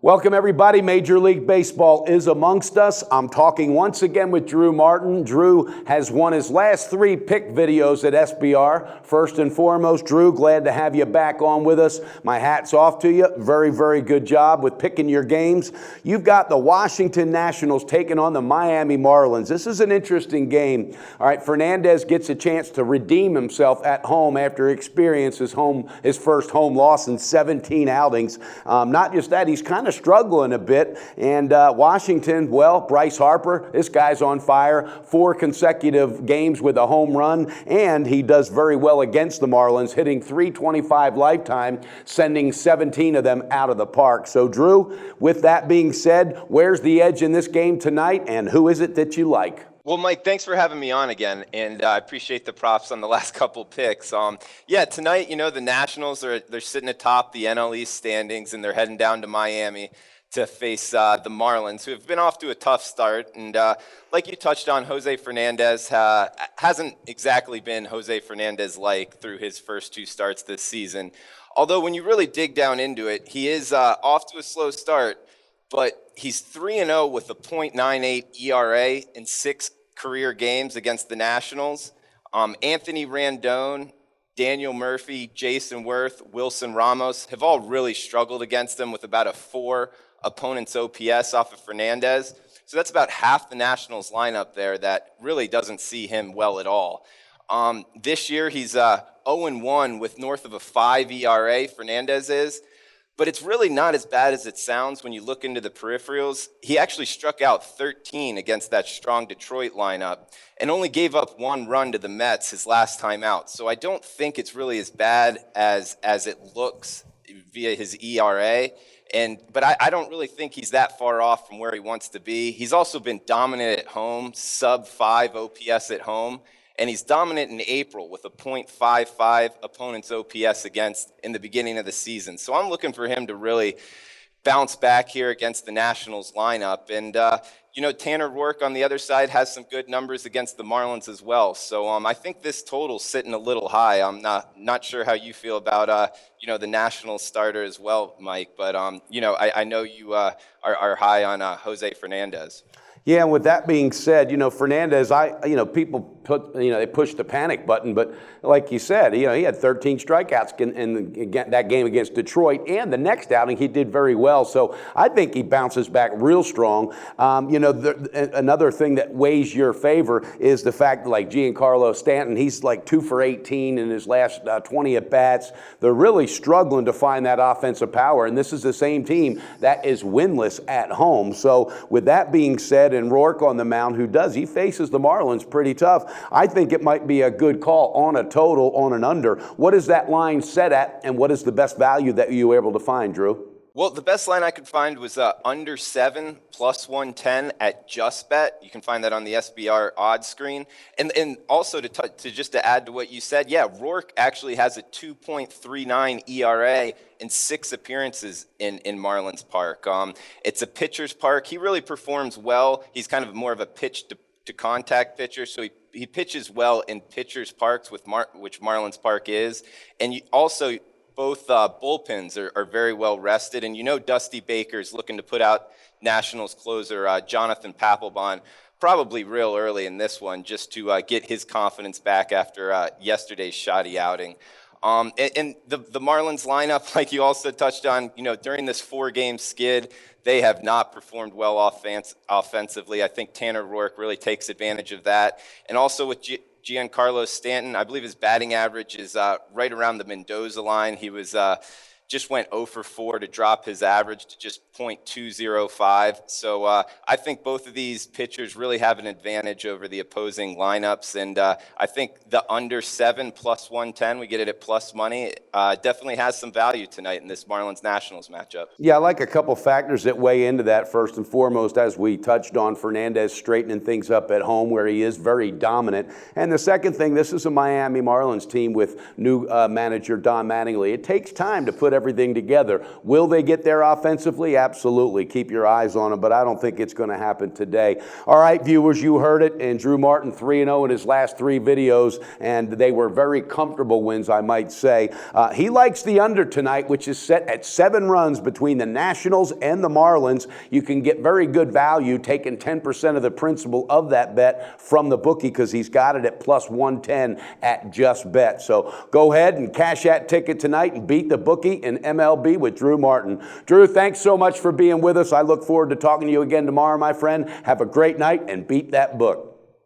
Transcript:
Welcome, everybody. Major League Baseball is amongst us. I'm talking once again with Drew Martin. Drew has won his last 3 pick videos at SBR. First and foremost, Drew, glad to have you back on with us. My hat's off to you. Very, very good job with picking your games. You've got the Washington Nationals taking on the Miami Marlins. This is an interesting game. All right, Fernandez gets a chance to redeem himself at home after he experiences his first home loss in 17 outings. Not just that, he's kind of struggling a bit. And Washington, well, Bryce Harper, this guy's on fire. 4 consecutive games with a home run, and he does very well against the Marlins, hitting .325 lifetime, sending 17 of them out of the park. So, Drew, with that being said, where's the edge in this game tonight, and who is it that you like? Well, Mike, thanks for having me on again, and I appreciate the props on the last couple picks. Yeah, tonight, the Nationals they're sitting atop the NL East standings, and they're heading down to Miami to face the Marlins, who have been off to a tough start. And like you touched on, Jose Fernandez hasn't exactly been Jose Fernandez-like through his first 2 starts this season. Although when you really dig down into it, he is off to a slow start. But he's 3-0 with a .98 ERA in 6 career games against the Nationals. Anthony Rendon, Daniel Murphy, Jason Worth, Wilson Ramos have all really struggled against him with about a 4 opponent's OPS off of Fernandez. So that's about half the Nationals lineup there that really doesn't see him well at all. This year he's 0-1 with north of a 5 ERA, Fernandez is. But it's really not as bad as it sounds when you look into the peripherals. He actually struck out 13 against that strong Detroit lineup and only gave up 1 run to the Mets his last time out. So I don't think it's really as bad as it looks via his ERA. But I don't really think he's that far off from where he wants to be. He's also been dominant at home, sub-5 OPS at home. And he's dominant in April with a .55 opponent's OPS against in the beginning of the season. So I'm looking for him to really bounce back here against the Nationals lineup. And, Tanner Roark on the other side has some good numbers against the Marlins as well. So I think this total's sitting a little high. I'm not sure how you feel about, the Nationals starter as well, Mike. But, I know you are high on Jose Fernandez. Yeah, and with that being said, Fernandez, people they pushed the panic button, but like you said, he had 13 strikeouts in that game against Detroit, and the next outing he did very well. So I think he bounces back real strong. Another thing that weighs your favor is the fact that, like Giancarlo Stanton, he's like 2 for 18 in his last 20 at bats. They're really struggling to find that offensive power, and this is the same team that is winless at home. So with that being said, and Roark on the mound, he faces the Marlins pretty tough. I think it might be a good call on a total, on an under. What is that line set at, and what is the best value that you were able to find, Drew? Well, the best line I could find was under 7 plus 110 at JustBet. You can find that on the SBR odds screen. And also to add to what you said, yeah, Roark actually has a 2.39 ERA in 6 appearances in Marlins Park. It's a pitcher's park. He really performs well. He's kind of more of a pitch to contact pitcher, so he pitches well in pitcher's parks, which Marlins Park is. And both bullpens are very well rested. And Dusty Baker's looking to put out Nationals closer Jonathan Papelbon probably real early in this one just to get his confidence back after yesterday's shoddy outing. And the Marlins lineup, like you also touched on, during this 4-game skid, they have not performed well offensively. I think Tanner Roark really takes advantage of that. And also with Giancarlo Stanton, I believe his batting average is right around the Mendoza line. He was just went 0 for 4 to drop his average to just .205. So I think both of these pitchers really have an advantage over the opposing lineups. And I think the under 7 plus 110, we get it at plus money, definitely has some value tonight in this Marlins-Nationals matchup. Yeah, I like a couple factors that weigh into that. First and foremost, as we touched on, Fernandez straightening things up at home where he is very dominant. And the second thing, this is a Miami Marlins team with new manager Don Mattingly. It takes time to put everything together. Will they get there offensively? Absolutely. Keep your eyes on them, but I don't think it's going to happen today. All right, viewers, you heard it. And Drew Martin 3-0 in his last 3 videos, and they were very comfortable wins, I might say. He likes the under tonight, which is set at 7 runs between the Nationals and the Marlins. You can get very good value taking 10% of the principal of that bet from the bookie because he's got it at plus 110 at Just Bet. So go ahead and cash that ticket tonight and beat the bookie in MLB with Drew Martin. Drew, thanks so much for being with us. I look forward to talking to you again tomorrow, my friend. Have a great night and beat that book.